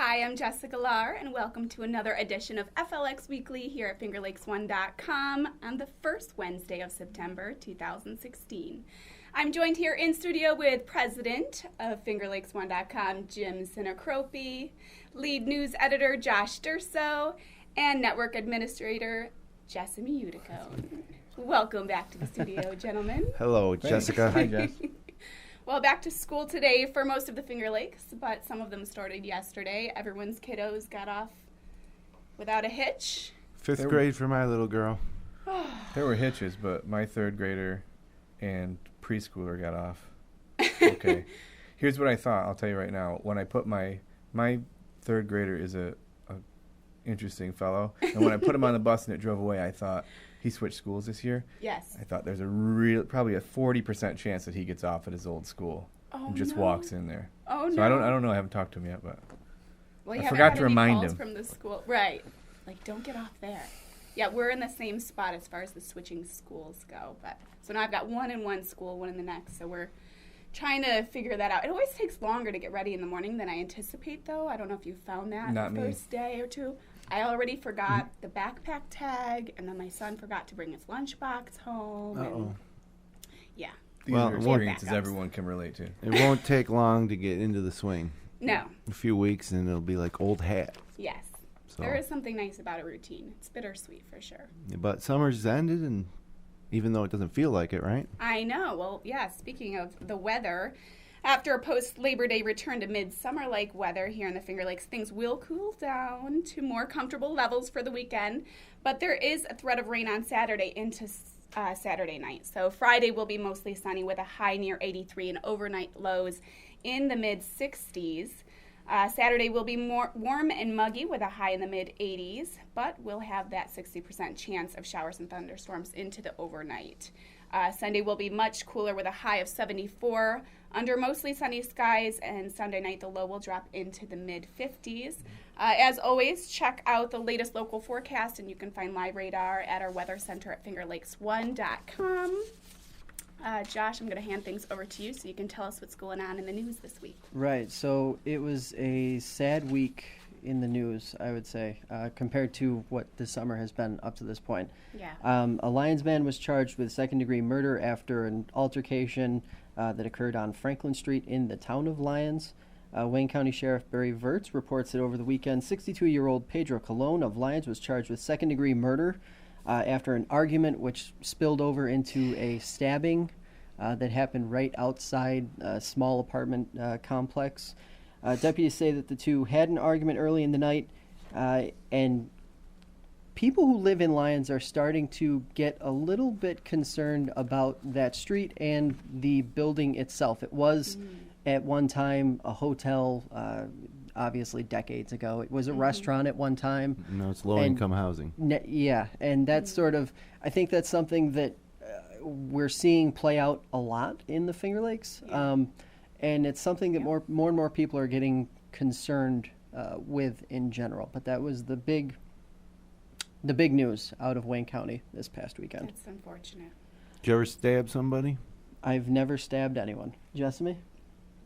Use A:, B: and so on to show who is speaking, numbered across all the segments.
A: Hi, I'm Jessica Lahr, and welcome to another edition of FLX Weekly here at FingerLakes1.com on the first Wednesday of September 2016. I'm joined here in studio with President of FingerLakes1.com, Jim Sinacropi, lead news editor Josh Durso, and network administrator Jessamy Uticone. Welcome back to the studio, gentlemen.
B: Hello, Jessica.
C: Hi, Jess.
A: Well, back to school today for most of the Finger Lakes, but some of them started yesterday. Everyone's kiddos got off without a hitch.
B: Fifth grade for my little girl.
C: There were hitches, but my third grader and preschooler got off. Okay. Here's what I thought. I'll tell you right now. When I put my third grader is a interesting fellow, and when I put him on the bus and it drove away, I thought, he switched schools this year.
A: Yes.
C: I thought there's probably a 40% chance that he gets off at his old school and just walks in there.
A: Oh,
C: so
A: no.
C: I don't know. I haven't talked to him yet, but
A: well,
C: I forgot to remind him.
A: From the school. Right. Like, don't get off there. Yeah, we're in the same spot as far as the switching schools go. But so now I've got one in one school, one in the next. So we're trying to figure that out. It always takes longer to get ready in the morning than I anticipate, though. I don't know if you found that
C: Not
A: the
C: me.
A: first day or two. I already forgot the backpack tag, and then my son forgot to bring his lunchbox home. And yeah.
C: These
B: Well,
C: are
B: it won't-
C: experiences everyone can relate to.
B: It won't take long to get into the swing.
A: No.
B: A few weeks and it'll be like old hat.
A: Yes.
B: So,
A: There is something nice about a routine. It's bittersweet for sure.
B: but summer's ended, and even though it doesn't feel like it, right?
A: I know. Well, yeah, speaking of the weather, after a post-Labor Day return to midsummer-like weather here in the Finger Lakes, things will cool down to more comfortable levels for the weekend, but there is a threat of rain on Saturday into Saturday night. So Friday will be mostly sunny with a high near 83 and overnight lows in the mid-60s. Saturday will be more warm and muggy with a high in the mid-80s, but we'll have that 60% chance of showers and thunderstorms into the overnight. Sunday will be much cooler with a high of 74 under mostly sunny skies, and Sunday night the low will drop into the mid-50s. As always, check out the latest local forecast, and you can find live radar at our weather center at FingerLakes1.com. Josh, I'm going to hand things over to you so you can tell us what's going on in the news this week.
D: Right, so it was a sad week in the news, I would say, compared to what the summer has been up to this point.
A: Yeah.
D: A Lyons man was charged with second-degree murder after an altercation that occurred on Franklin Street in the town of Lyons. Wayne County Sheriff Barry Virts reports that over the weekend, 62-year-old Pedro Colon of Lyons was charged with second-degree murder after an argument which spilled over into a stabbing that happened right outside a small apartment complex. Deputies say that the two had an argument early in the night, and people who live in Lyons are starting to get a little bit concerned about that street and the building itself. It was at one time a hotel, obviously decades ago. It was a restaurant at one time.
B: No, it's low-income housing.
D: Yeah, and that's sort of, I think that's something that we're seeing play out a lot in the Finger Lakes. And it's something that more and more people are getting concerned with in general. But that was the big news out of Wayne County this past weekend.
A: That's unfortunate.
B: Did you ever stab somebody?
D: I've never stabbed anyone. Jessamy?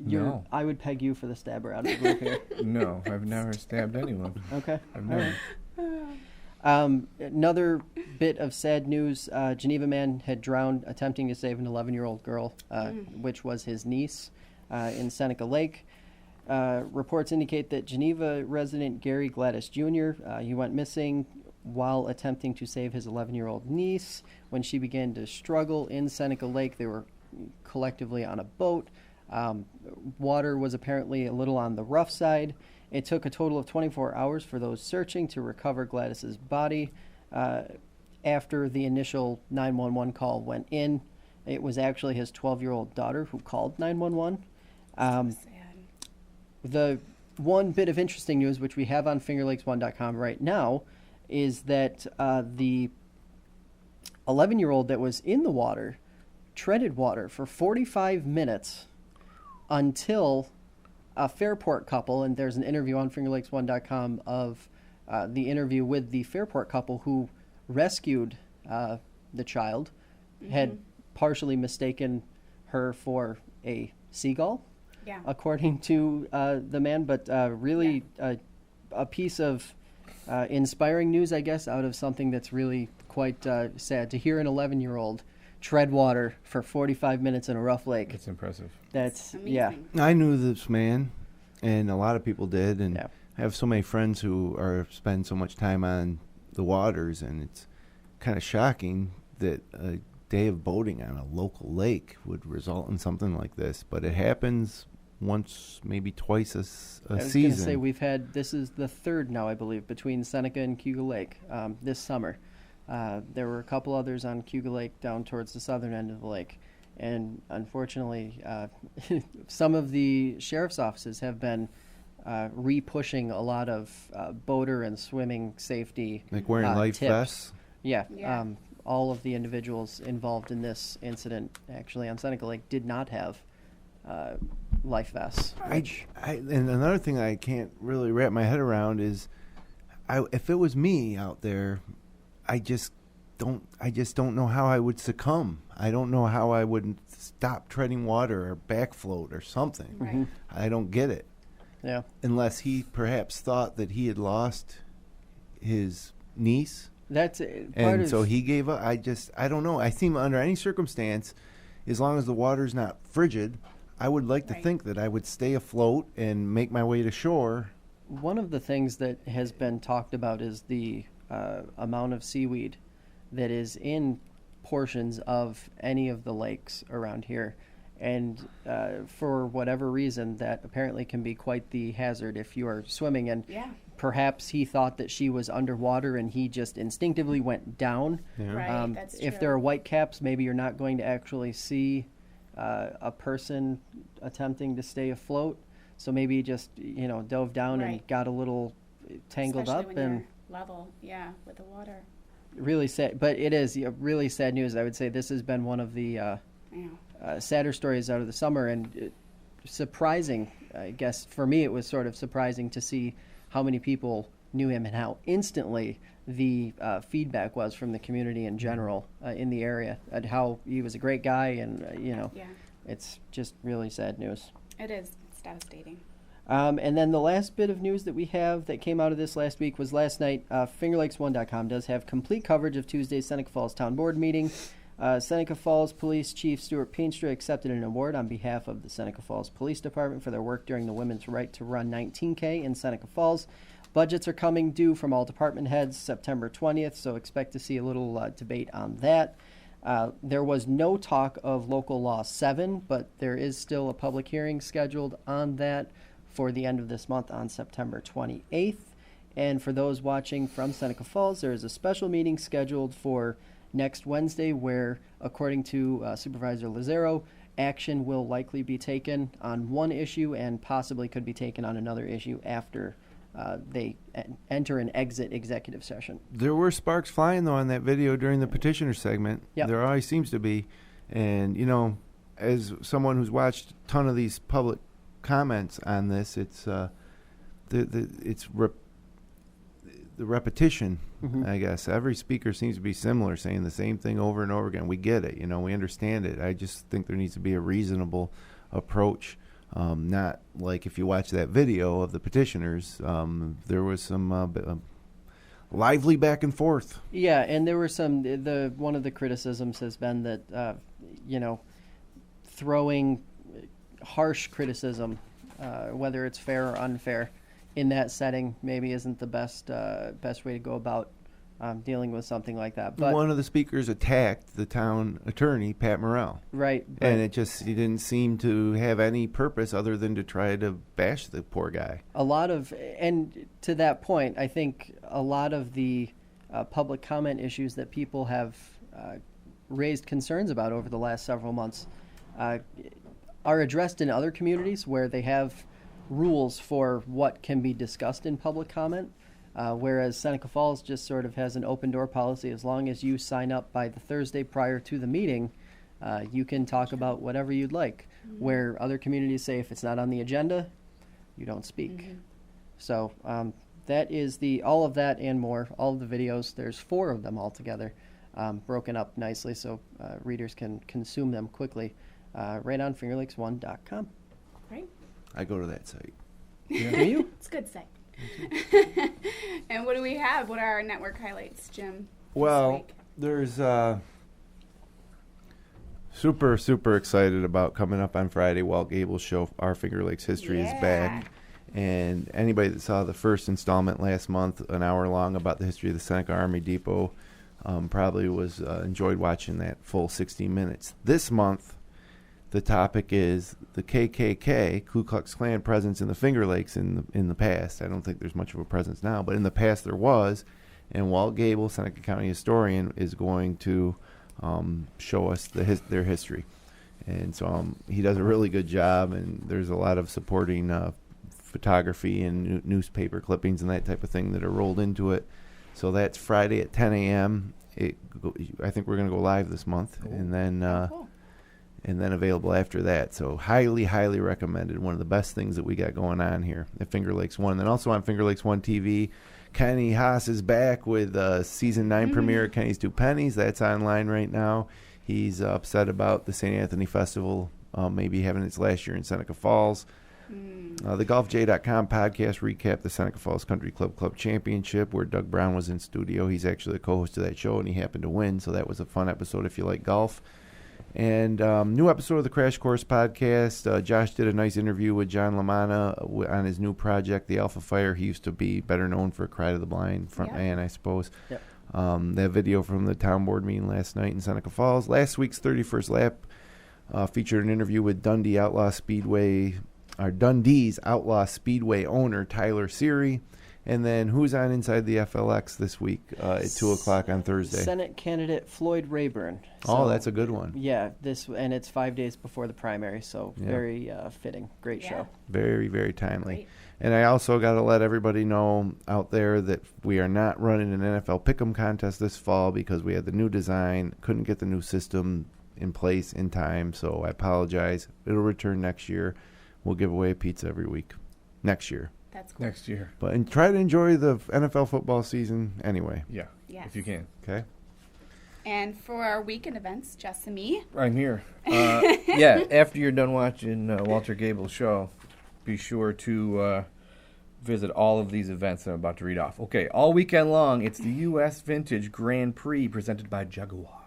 C: No.
D: I would peg you for the stabber out of the group here.
C: No, I've never stabbed anyone.
D: Okay.
C: I've never.
D: Another bit of sad news. Geneva man had drowned attempting to save an 11-year-old girl, which was his niece, in Seneca Lake. Reports indicate that Geneva resident Gary Gladys Jr., he went missing while attempting to save his 11-year-old niece. When she began to struggle in Seneca Lake, they were collectively on a boat. Water was apparently a little on the rough side. It took a total of 24 hours for those searching to recover Gladys's body. After the initial 911 call went in, it was actually his 12-year-old daughter who called 911.
A: Sad.
D: The one bit of interesting news, which we have on FingerLakes1.com right now, is that the 11-year-old that was in the water treaded water for 45 minutes until a Fairport couple, and there's an interview on FingerLakes1.com of the interview with the Fairport couple who rescued the child, had partially mistaken her for a seagull.
A: Yeah.
D: according to the man. But really a piece of inspiring news, I guess, out of something that's really quite sad. To hear an 11-year-old tread water for 45 minutes in a rough lake.
C: It's impressive.
D: That's,
A: Amazing.
D: yeah.
B: I knew this man, and a lot of people did, and
D: Yeah.
B: I have so many friends who spend so much time on the waters, and it's kind of shocking that a day of boating on a local lake would result in something like this. But it happens once, maybe twice a
D: I was going to
B: season.
D: say this is the third now, I believe, between Seneca and Cuga Lake this summer. There were a couple others on Cuga Lake down towards the southern end of the lake. And unfortunately, some of the sheriff's offices have been re-pushing a lot of boater and swimming safety
B: Like wearing life
D: tips.
B: vests.
D: Yeah.
A: Yeah.
D: All of the individuals involved in this incident, actually on Seneca Lake, did not have life vests.
B: And another thing I can't really wrap my head around is, if it was me out there, I just don't know how I would succumb. I don't know how I would stop treading water or back float or something.
A: Right.
B: I don't get it.
D: Yeah.
B: Unless he perhaps thought that he had lost his niece,
D: That's part
B: and
D: of,
B: so he gave up. I don't know. I think under any circumstance, as long as the water's not frigid, I would like to
A: Right.
B: think that I would stay afloat and make my way to shore.
D: one of the things that has been talked about is the amount of seaweed that is in portions of any of the lakes around here. And for whatever reason, that apparently can be quite the hazard if you are swimming. And
A: Yeah.
D: perhaps he thought that she was underwater and he just instinctively went down.
B: Yeah.
A: Right. That's
D: If
A: true.
D: there are white caps, maybe you're not going to actually see a person attempting to stay afloat. So maybe he just, dove down and
A: Right.
D: got a little tangled
A: Especially
D: up
A: when
D: and
A: you're level, with the water.
D: really sad. But it is really sad news. I would say this has been one of the
A: Yeah.
D: sadder stories out of the summer, and surprising. I guess for me, it was sort of surprising to see how many people knew him and how instantly the feedback was from the community in general in the area, and how he was a great guy, and
A: Yeah.
D: it's just really sad news.
A: It is. It's devastating.
D: And then the last bit of news that we have that came out of this last week was last night. FingerLakes1.com does have complete coverage of Tuesday's Seneca Falls Town Board meeting. Seneca Falls Police Chief Stuart Peenstra accepted an award on behalf of the Seneca Falls Police Department for their work during the Women's Right to Run 19K in Seneca Falls. Budgets are coming due from all department heads September 20th, so expect to see a little debate on that. There was no talk of Local Law 7, but there is still a public hearing scheduled on that for the end of this month on September 28th. And for those watching from Seneca Falls, there is a special meeting scheduled for next Wednesday where, according to Supervisor Lazaro, action will likely be taken on one issue and possibly could be taken on another issue after they enter and exit executive session.
B: There were sparks flying, though, on that video during the petitioner segment.
D: Yep.
B: There always seems to be. And, as someone who's watched a ton of these public comments on this, it's the repetition,
D: Mhm.
B: I guess. Every speaker seems to be similar, saying the same thing over and over again. We get it, we understand it. I just think there needs to be a reasonable approach. Not like if you watch that video of the petitioners, there was some lively back and forth.
D: Yeah, and there were some. One of the criticisms has been that throwing harsh criticism, whether it's fair or unfair, in that setting maybe isn't the best way to go about dealing with something like that. But
B: one of the speakers attacked the town attorney, Pat Morrell.
D: right, but
B: And he didn't seem to have any purpose other than to try to bash the poor guy.
D: and to that point, I think a lot of the public comment issues that people have raised concerns about over the last several months are addressed in other communities where they have rules for what can be discussed in public comment, whereas Seneca Falls just sort of has an open door policy. As long as you sign up by the Thursday prior to the meeting, you can talk about whatever you'd like, where other communities say if it's not on the agenda, you don't speak. So that is all of that and more, all of the videos. There's 4 of them altogether, broken up nicely so readers can consume them quickly right on fingerlakes1.com.
A: Right.
B: I go to that site.
C: Yeah.
D: Do you?
A: It's a good site. And what do we have? What are our network highlights, Jim? this
B: Well,
A: week?
B: there's super excited about coming up on Friday. Walt Gable's show, Our Finger Lakes History, is back. And anybody that saw the first installment last month, an hour long, about the history of the Seneca Army Depot, probably was enjoyed watching that full 60 minutes. This month, the topic is the KKK, Ku Klux Klan presence in the Finger Lakes in the past. I don't think there's much of a presence now, but in the past there was. And Walt Gable, Seneca County historian, is going to show us their history. And so he does a really good job, and there's a lot of supporting photography and newspaper clippings and that type of thing that are rolled into it. So that's Friday at 10 a.m. I think we're going to go live this month, and then
A: Cool.
B: and then available after that. So highly recommended. One of the best things that we got going on here at Finger Lakes One. And then also on Finger Lakes One TV, Kenny Haas is back with season 9 premiere of Kenny's Two Pennies. That's online right now. He's upset about the St. Anthony Festival maybe having its last year in Seneca Falls. The GolfJ.com podcast recap the Seneca Falls Country Club Championship, where Doug Brown was in studio. He's actually the co-host of that show, and he happened to win, so that was a fun episode if you like golf. And new episode of the Crash Course podcast. Josh did a nice interview with John LaManna on his new project, The Alpha Fire. He used to be better known for Cry to the Blind, front man, I suppose.
D: Yep.
B: That video from the town board meeting last night in Seneca Falls. Last week's 31st lap featured an interview with Dundee's Outlaw Speedway owner, Tyler Seary. And then who's on Inside the FLX this week at 2 o'clock on Thursday?
D: Senate candidate Floyd Rayburn.
B: Oh, that's a good one.
D: Yeah, and it's 5 days before the primary, so
B: Yeah.
D: very fitting. Great show.
B: Very timely.
A: Great.
B: And I also got to let everybody know out there that we are not running an NFL Pick'em contest this fall because we had the new design, couldn't get the new system in place in time, so I apologize. It'll return next year. We'll give away a pizza every week next year.
A: That's cool.
C: Next year.
B: But try to enjoy the NFL football season anyway,
C: Yeah.
A: Yes.
C: If you can.
B: okay?
A: And for our weekend events, Jess and me.
C: I'm here. Yeah, after you're done watching Walter Gable's show, be sure to visit all of these events that I'm about to read off. Okay, all weekend long, it's the U.S. Vintage Grand Prix presented by Jaguar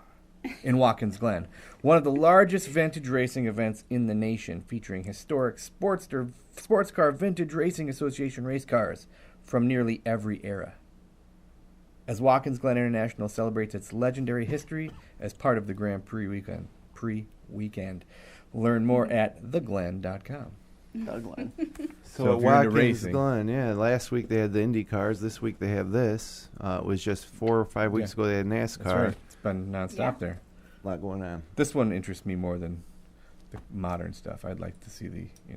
C: in Watkins Glen. One of the largest vintage racing events in the nation, featuring historic sports car Vintage Racing Association race cars from nearly every era. As Watkins Glen International celebrates its legendary history as part of the Grand Prix weekend. Learn more at theglen.com.
D: Douglas.
B: So at
C: if you're into
B: Watkins
C: racing-
B: Glen, yeah, last week they had the Indy cars. This week they have this. It was just 4 or 5 weeks ago they had NASCAR.
C: That's right. It's been nonstop
A: Yeah.
C: there.
B: A lot going on.
C: This one interests me more than the modern stuff. I'd like to see the,
A: Yeah,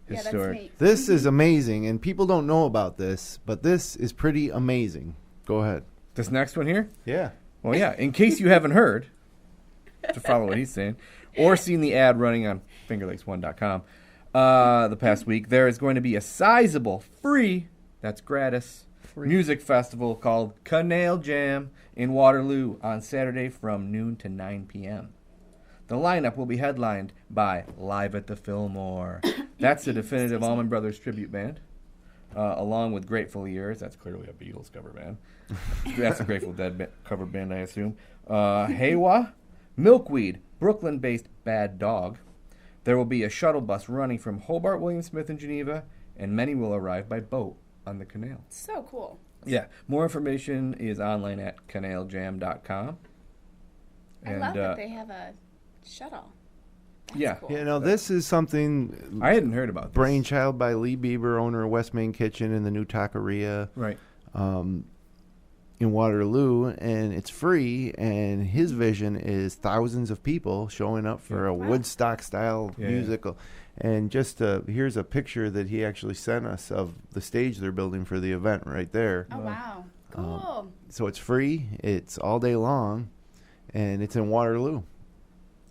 A: that's
C: historic.
A: neat.
B: This is amazing, and people don't know about this, but this is pretty amazing. Go ahead.
C: This next one here?
B: Yeah.
C: Well, yeah, in case you haven't heard, to follow what he's saying, or seen the ad running on fingerlakes1.com the past week, there is going to be a sizable free, that's gratis, music festival called Canal Jam in Waterloo on Saturday from noon to 9 p.m. The lineup will be headlined by Live at the Fillmore. That's the definitive Allman Brothers tribute band, along with Grateful Years. That's clearly a Beatles cover band. That's a Grateful Dead cover band, I assume. Haywa, Milkweed, Brooklyn-based Bad Dog. There will be a shuttle bus running from Hobart, William Smith, and Geneva, and many will arrive by boat on the canal.
A: So cool.
C: Yeah, more information is online at canaljam.com.
A: I love that they have a shuttle. That's
C: Yeah.
A: cool.
B: You know, this is something
C: I hadn't heard about this.
B: brainchild by Lee Bieber, owner of West Main Kitchen and the new taqueria
C: Right.
B: in Waterloo, and it's free, and his vision is thousands of people showing up for a
A: Wow.
B: Woodstock-style
C: Yeah.
B: musical. And just here's a picture that he actually sent us of the stage they're building for the event right there.
A: Oh, wow. Cool.
B: So it's free, it's all day long, and it's in Waterloo.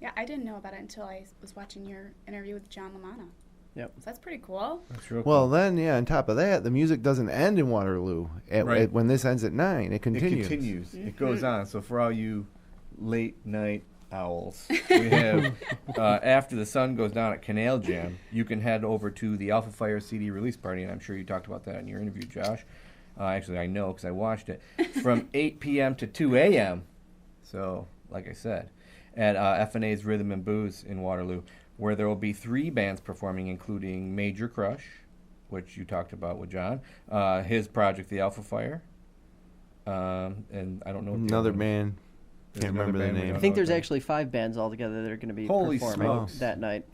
A: Yeah, I didn't know about it until I was watching your interview with John LaManna.
D: Yep.
A: So that's pretty cool.
C: That's real
B: Well,
C: cool.
B: then, yeah, on top of that, the music doesn't end in Waterloo. When this ends at 9, it
C: It
B: continues.
C: continues. It goes on. So for all you late night owls. We have After the Sun Goes Down at Canal Jam. You can head over to the Alpha Fire CD release party, and I'm sure you talked about that in your interview, Josh. Actually, I know because I watched it. From 8 p.m. to 2 a.m. So, like I said, at FNA's Rhythm and Booze in Waterloo, where there will be 3 bands performing, including Major Crush, which you talked about with John, his project, The Alpha Fire, and I don't know.
B: Another band. Can't remember the name.
D: I think there's actually 5 bands altogether that are going to be performing that night.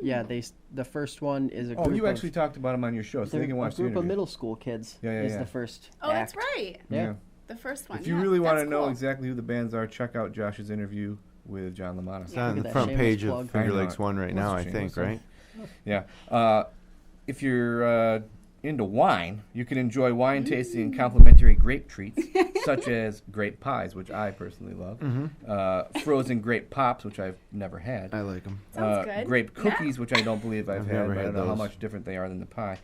D: Yeah, the first one is a group.
C: Oh, you actually talked about them on your show, so they can watch the interview.
D: A group of middle school kids is the first
A: Oh,
D: act.
A: that's right.
C: Yeah.
A: The first one.
C: If you really want to know exactly who the bands are, check out Josh's interview with John LaMotta.
B: It's on the front page of Finger Lakes One right now, I think, right?
C: Yeah. If you're into wine, you can enjoy wine tasting and complimentary grape treats, such as grape pies, which I personally love, frozen grape pops, which I've never had.
B: I like them.
A: Sounds good.
C: Grape cookies, which I don't believe I've had, but I don't know how
B: those.
C: much different they are than the pie.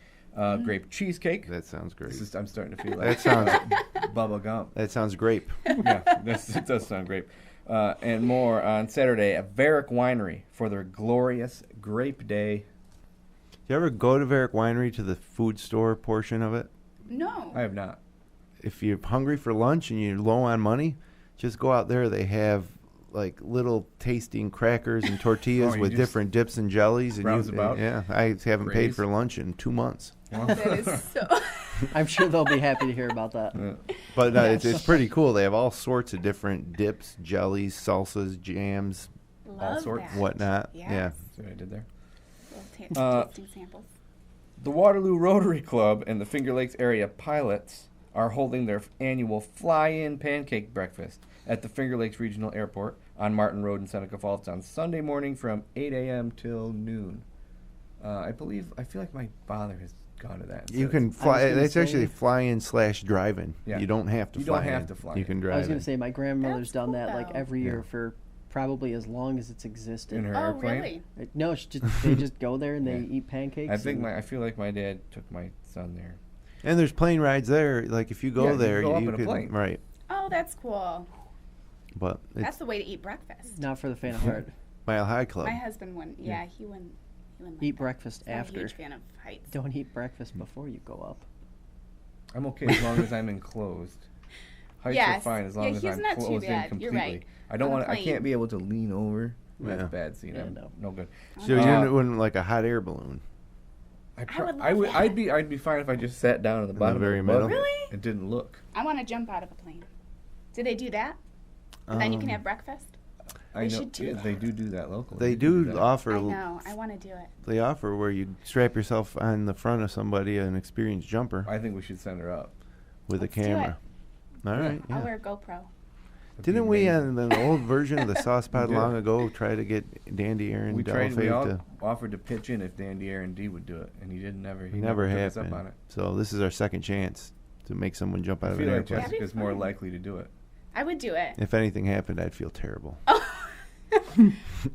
C: Grape cheesecake.
B: That sounds great.
C: I'm starting to feel like
B: That sounds
C: bubble gum.
B: That sounds grape.
C: Yeah, it does sound grape. And more on Saturday at Varick Winery for their glorious Grape Day.
B: You ever go to Varick Winery to the food store portion of it?
A: No.
C: I have not.
B: If you're hungry for lunch and you're low on money, just go out there. They have like little tasting crackers and tortillas with different dips and jellies. And yeah, I haven't paid for lunch in 2 months.
A: That is so.
D: I'm sure they'll be happy to hear about that.
C: Yeah.
B: But it's pretty cool. They have all sorts of different dips, jellies, salsas, jams,
A: Love that.
B: whatnot.
A: Yes.
B: Yeah.
C: See what I did there?
A: Tasting samples.
C: The Waterloo Rotary Club and the Finger Lakes area pilots are holding their annual fly-in pancake breakfast at the Finger Lakes Regional Airport on Martin Road in Seneca Falls on Sunday morning from 8 a.m. till noon. I feel like my father has gone to that.
B: You can fly. It's actually fly-in / drive-in.
C: Yeah.
B: You don't have to fly in.
C: You don't have to fly in.
B: You can drive in.
D: I was going to say, my grandmother's
A: That's
D: done
A: cool,
D: that like
A: though.
D: every year for probably as long as it's existed.
C: In her
A: Oh,
C: airplane?
A: really?
D: No, they just go there and they eat pancakes.
C: I feel like my dad took my son there.
B: And there's plane rides there. Like if you go there,
C: you can go up
B: you
C: in a
B: can
C: plane.
B: right.
A: Oh, that's cool.
B: But
A: That's the way to eat breakfast.
D: Not for the faint of heart.
B: Mile High Club.
A: My husband wouldn't. Yeah, he wouldn't. Like
D: Eat
A: that.
D: breakfast
A: He's not
D: after.
A: a huge fan of heights.
D: Don't eat breakfast before you go up.
C: I'm okay as long as I'm enclosed. Heights are fine as long as
A: he's
C: I'm
A: not too
C: closed in
A: bad.
C: completely.
A: You're right.
C: I don't
A: On a
C: want. I
A: plane.
C: can't be able to lean over. That's
B: Yeah.
C: bad scene.
D: Yeah,
C: I'm no good.
B: So you're doing like a hot air balloon.
A: I would love that.
C: I'd be fine if I just sat down at the
B: In
C: bottom
B: the very
C: of the boat
B: middle?
A: Really?
C: and didn't look.
A: I want to jump out of a plane. Do they do that? And then you can have breakfast?
C: I
A: They
C: know
A: should do
C: they do that locally.
B: They do
C: that.
B: offer.
A: I know. I want to do it.
B: They offer where you strap yourself on the front of somebody, an experienced jumper,
C: I think we should send her up.
B: with
A: Let's
B: a
A: do
B: camera. All right.
A: I'll
B: Yeah.
A: wear a GoPro.
C: That'd be
B: Didn't we
C: amazing.
B: on an old version of the Sauce Pod
C: We did.
B: long ago try to get Dandy Aaron
C: We tried. We
B: Delafave
C: all
B: to?
C: offered to pitch in if Dandy Aaron D would do it, and he didn't. He
B: Never
C: took us up
B: happened.
C: on it.
B: So this is our second chance to make someone jump out
C: I
B: of
C: feel
B: an
C: like
B: airplane.
A: That'd be
C: Jessica's more
A: fun.
C: likely to do it.
A: I would do it.
B: If anything happened, I'd feel terrible.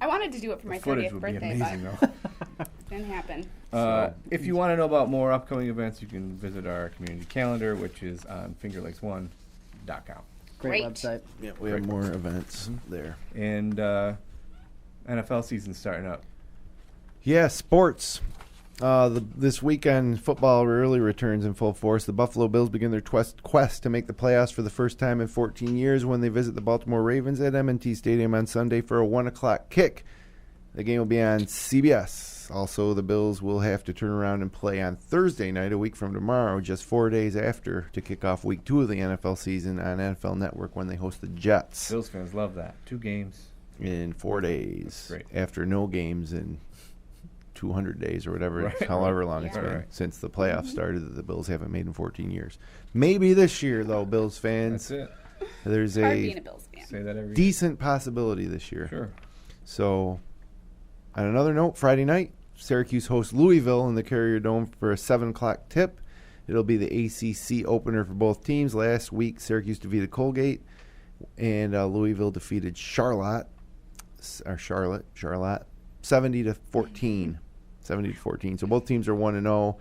A: I wanted to do it for my
C: The footage
A: 30th
C: would be
A: birthday,
C: amazing,
A: but
C: though.
A: didn't happen.
C: If you want to know about more upcoming events, you can visit our community calendar, which is on fingerlakes1.com.
D: Great
A: Great.
D: website.
B: Yeah, we have more events there.
C: And NFL season's starting up.
B: Yeah, sports. This weekend, football really returns in full force. The Buffalo Bills begin their quest to make the playoffs for the first time in 14 years when they visit the Baltimore Ravens at M&T Stadium on Sunday for a 1 o'clock kick. The game will be on CBS. Also, the Bills will have to turn around and play on Thursday night, a week from tomorrow, just 4 days after, to kick off week 2 of the NFL season on NFL Network when they host the Jets
C: Bills fans love that. 2 games.
B: in 4 days.
C: That's great.
B: After no games in 200 days or whatever,
C: Right.
B: however long it's
A: Yeah.
B: been
C: Right.
B: since the playoffs started that the Bills haven't made in 14 years. Maybe this year, though, Bills fans.
C: That's it.
B: There's
A: Hard being a
B: a
A: Bills fan.
C: Say that every
B: decent possibility this year.
C: Sure.
B: So, on another note, Friday night, Syracuse hosts Louisville in the Carrier Dome for a 7 o'clock tip. It'll be the ACC opener for both teams. Last week, Syracuse defeated Colgate, and Louisville defeated Charlotte, 70-14. 70-14. So both teams are 1-0.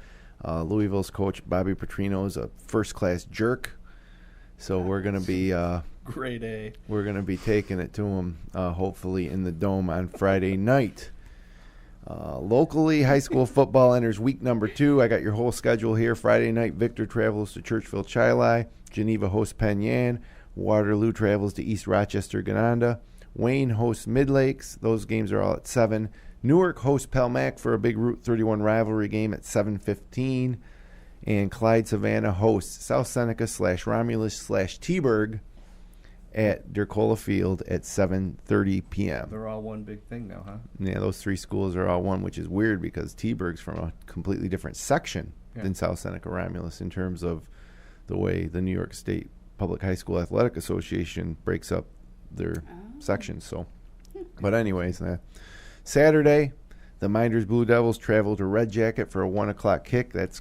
B: Louisville's coach, Bobby Petrino, is a first-class jerk. So we're going to be
C: Grade A.
B: We're going to be taking it to them, hopefully, in the Dome on Friday night. Locally, high school football enters week number 2. I got your whole schedule here. Friday night, Victor travels to Churchville Chili. Geneva hosts Penn Yan. Waterloo travels to East Rochester Gananda. Wayne hosts Mid-Lakes. Those games are all at 7. Newark hosts Pelmac for a big Route 31 rivalry game at 7:15. And Clyde Savannah hosts South Seneca /Romulus/T-Burg at Dercola Field at 7:30 p.m.
C: They're all one big thing now, huh?
B: Yeah, those 3 schools are all one, which is weird because T-Burg's from a completely different section than South Seneca Romulus in terms of the way the New York State Public High School Athletic Association breaks up their sections. So, but anyways, Saturday, the Minders Blue Devils travel to Red Jacket for a 1 o'clock kick. That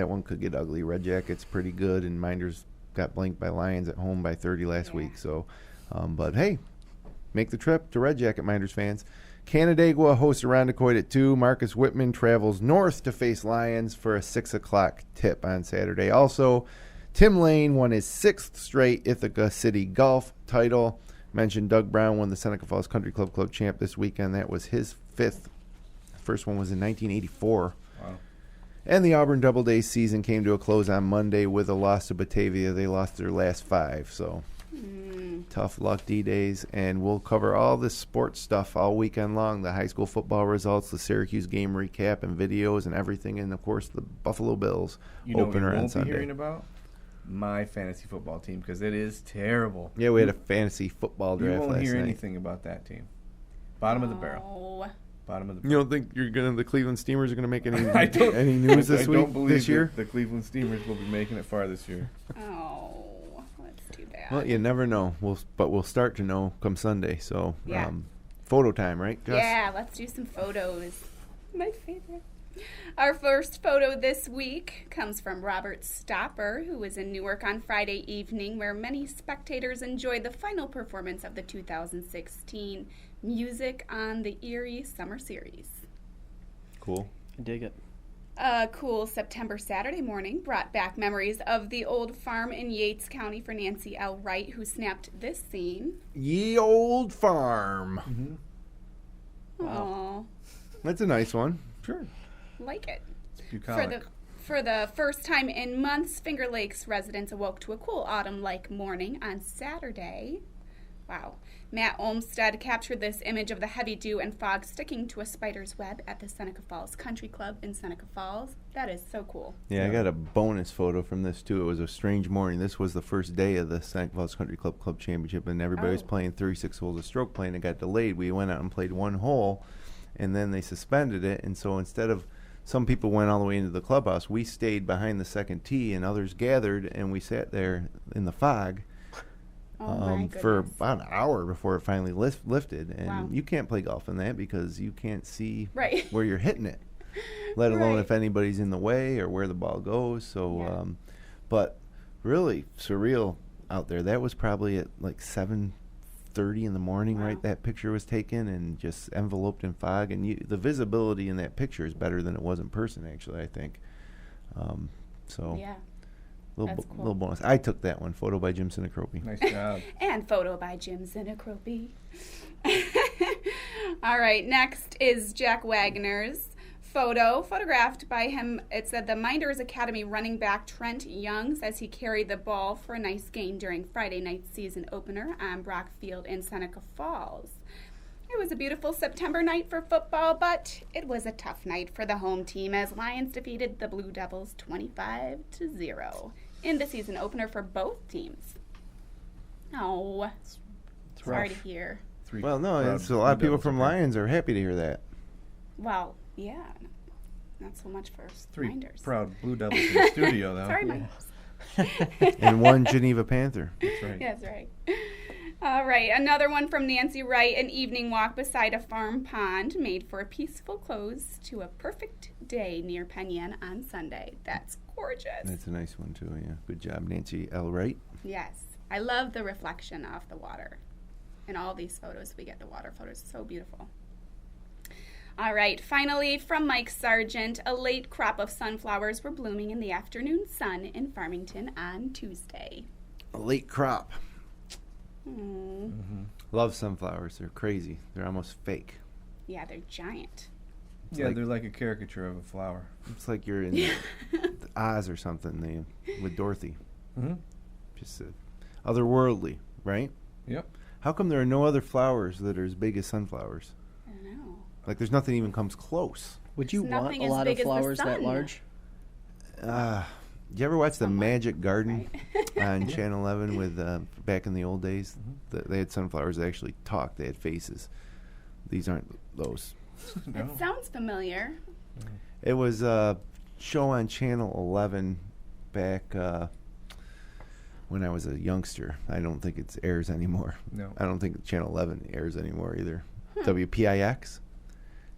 B: one could get ugly. Red Jacket's pretty good, and Minders got blanked by Lions at home by 30 last week. So, but hey, make the trip to Red Jacket, Minders fans. Canandaigua hosts Irondequoit at 2. Marcus Whitman travels north to face Lions for a 6 o'clock tip on Saturday. Also, Tim Lane won his 6th straight Ithaca City Golf title. Mentioned Doug Brown won the Seneca Falls Country Club champ this weekend. That was his 5th. First one was in 1984.
C: Wow.
B: And the Auburn Doubleday season came to a close on Monday with a loss to Batavia. They lost their last 5, so tough luck D-Days. And we'll cover all this sports stuff all weekend long, the high school football results, the Syracuse game recap and videos and everything, and, of course, the Buffalo Bills opener on Sunday.
C: Be hearing about my fantasy football team because it is terrible.
B: Yeah, we had a fantasy football draft last night.
C: You won't hear anything about that team. Bottom of the barrel. Bottom of the barrel.
B: You don't think the Cleveland Steamers are going to make any news this week?
C: I don't believe
B: this year?
C: The Cleveland Steamers will be making it far this year.
A: Oh, that's too bad.
B: Well, you never know. We'll start to know come Sunday. So, photo time, right, Jess?
A: Yeah, let's do some photos. My favorite. Our first photo this week comes from Robert Stopper, who was in Newark on Friday evening, where many spectators enjoyed the final performance of the 2016 Music on the Erie Summer Series.
B: Cool.
D: I dig it.
A: A cool Saturday morning brought back memories of the old farm in Yates County for Nancy L. Wright, who snapped this scene.
B: Ye old farm.
A: Mm-hmm. Wow.
B: That's a nice one.
C: Sure.
A: Like it.
C: Bucolic.
A: For the first time in months, Finger Lakes residents awoke to a cool autumn-like morning on Saturday. Wow. Matt Olmstead captured this image of the heavy dew and fog sticking to a spider's web at the Seneca Falls Country Club in Seneca Falls. That is so cool.
B: Yeah, I got a bonus photo from this, too. It was a strange morning. This was the first day of the Seneca Falls Country Club Championship, and everybody was playing 36 holes of stroke play, and it got delayed. We went out and played one hole, and then they suspended it, and so instead of some people went all the way into the clubhouse, we stayed behind the second tee, and others gathered, and we sat there in the fog for about an hour before it finally lifted. And you can't play golf in that because you can't see where you're hitting it, let alone if anybody's in the way or where the ball goes. So, but really surreal out there. That was probably at like 7:30 in the morning, right? That picture was taken and just enveloped in fog. And the visibility in that picture is better than it was in person, actually, I think. Little bonus. I took that one. Photo by Jim Sinacropi.
C: Nice job.
A: And photo by Jim Sinacropi. All right, next is Jack Wagner's photo, photographed by him. It said the Minders Academy running back Trent Young says he carried the ball for a nice gain during Friday night's season opener on Brock Field in Seneca Falls. It was a beautiful September night for football, but it was a tough night for the home team as Lions defeated the Blue Devils 25-0 in the season opener for both teams. Oh, sorry to hear.
B: Well, no, it's a lot of people from Lions are happy to hear that.
A: Well, yeah, not so much for Minders.
C: Proud Blue Devils in the studio, though.
A: Sorry, Minders.
B: And one Geneva Panther.
C: That's right.
A: That's right. All right, another one from Nancy Wright. An evening walk beside a farm pond made for a peaceful close to a perfect day near Penn Yan on Sunday. That's gorgeous.
B: That's a nice one, too, yeah. Good job, Nancy L. Wright.
A: Yes. I love the reflection of the water. In all these photos, we get the water photos. So beautiful. All right, finally, from Mike Sargent, a late crop of sunflowers were blooming in the afternoon sun in Farmington on Tuesday.
B: A late crop. Love sunflowers. They're crazy. They're almost fake.
A: Yeah, they're giant.
C: Yeah, they're like a caricature of a flower.
B: It's like you're in Oz or something with Dorothy.
C: Mm-hmm.
B: Just otherworldly, right?
C: Yep.
B: How come there are no other flowers that are as big as sunflowers?
A: I don't know.
B: Like there's nothing even comes close.
D: Would you
A: There's
D: want
A: nothing
D: a
A: as
D: lot of
A: big as the
D: flowers that
A: sun.
D: large?
B: You ever watch The
A: Somewhat,
B: Magic Garden
A: right?
B: on Channel 11 with back in the old days? They had sunflowers that actually talked. They had faces. These aren't those.
C: No.
A: It sounds familiar.
B: It was a show on Channel 11 back when I was a youngster. I don't think it airs anymore.
C: No.
B: I don't think Channel 11 airs anymore either. WPIX.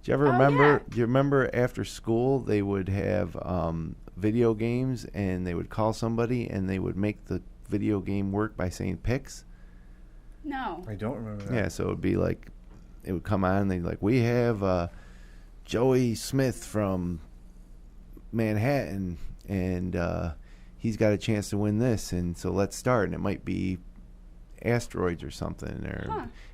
B: Do you ever
A: Oh,
B: remember?
A: yeah.
B: Do you remember after school they would have video games and they would call somebody and they would make the video game work by saying picks?
A: No.
C: I don't remember that.
B: Yeah, so it would be like, it would come on and they'd like, we have Joey Smith from Manhattan and he's got a chance to win this, and so let's start. And it might be asteroids or something,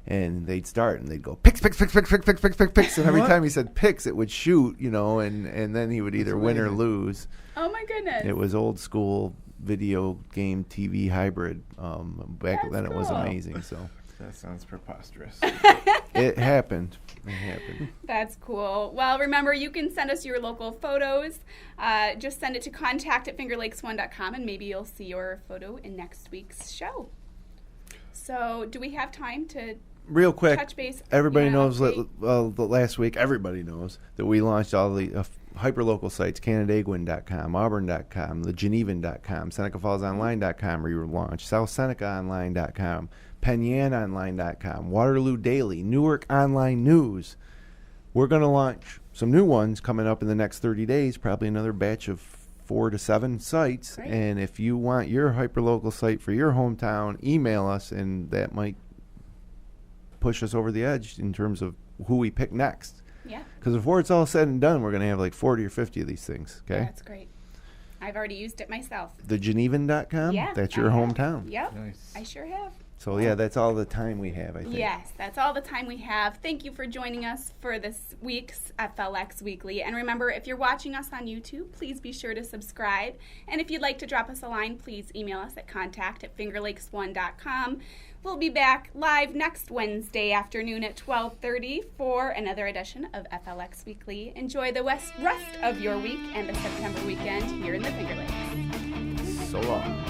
B: and they'd start and they'd go picks, and every time he said picks, it would shoot, and then he would either win or lose.
A: Oh my goodness.
B: It was old school video game TV hybrid. Back
A: That's
B: then, it was
A: cool.
B: amazing. So
C: That sounds preposterous.
B: it happened. It happened.
A: That's cool. Well, remember, you can send us your local photos. Just send it to contact@fingerlakes1.com, and maybe you'll see your photo in next week's show. So, do we have time to
B: Real quick,
A: touch base?
B: everybody
A: Yeah,
B: knows
A: update?
B: the last week, everybody knows that we launched all the hyperlocal sites, Canandaiguan.com, Auburn.com, thegenevan.com, SenecaFallsOnline.com relaunched, SouthSenecaOnline.com, PeñanOnline.com, Waterloo Daily, Newark Online News. We're going to launch some new ones coming up in the next 30 days, probably another batch of 4 to 7 sites.
A: Great.
B: And if you want your hyperlocal site for your hometown, email us, and that might push us over the edge in terms of who we pick next.
A: Yeah.
B: Because before it's all said and done, we're going to have like 40 or 50 of these things, okay?
A: That's great. I've already used it myself.
B: Thegenevan.com?
A: Yeah.
B: That's your
A: I have.
B: hometown.
A: Yep.
C: Nice.
A: I sure have.
B: So, yeah, that's all the time we have, I think.
A: Yes, that's all the time we have. Thank you for joining us for this week's FLX Weekly. And remember, if you're watching us on YouTube, please be sure to subscribe. And if you'd like to drop us a line, please email us at contact@fingerlakes1.com. We'll be back live next Wednesday afternoon at 12:30 for another edition of FLX Weekly. Enjoy the rest of your week and the September weekend here in the Finger Lakes.
B: So long.